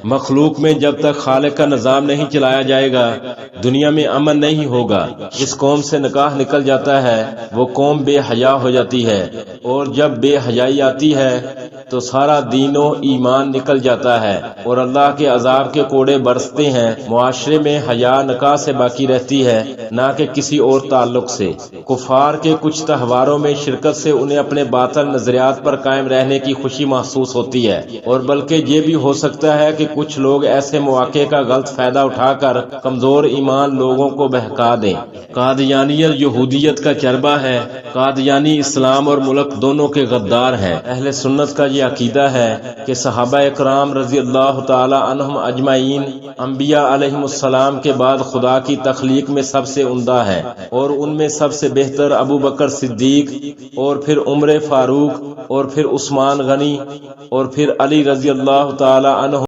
مخلوق میں جب تک خالق کا نظام نہیں چلایا جائے گا دنیا میں امن نہیں ہوگا۔ جس قوم سے نکاح نکل جاتا ہے وہ قوم بے حیا ہو جاتی ہے، اور جب بے حیائی آتی ہے تو سارا دین و ایمان نکل جاتا ہے اور اللہ کے عذاب کے کوڑے برستے ہیں۔ معاشرے میں حیا نکاح سے باقی رہتی ہے، نہ کہ کسی اور تعلق سے۔ کفار کے کچھ تہواروں میں شرکت سے انہیں اپنے باطل نظریات پر قائم رہنے کی خوشی محسوس ہوتی ہے، اور بلکہ یہ بھی ہو سکتا ہے کہ کچھ لوگ ایسے مواقع کا غلط فائدہ اٹھا کر کمزور ایمان لوگوں کو بہکا دیں۔ قادیانیت یہودیت کا چربہ ہے۔ قادیانی اسلام اور ملک دونوں کے غدار ہیں۔ اہل سنت کا یہ عقیدہ ہے کہ صحابہ اکرام رضی اللہ تعالی عنہم اجمعین انبیاء علیہم السلام کے بعد خدا کی تخلیق میں سب سے عمدہ ہے، اور ان میں سب سے بہتر ابو بکر صدیق، اور پھر عمر فاروق، اور پھر عثمان غنی، اور پھر علی رضی اللہ تعالی عنہ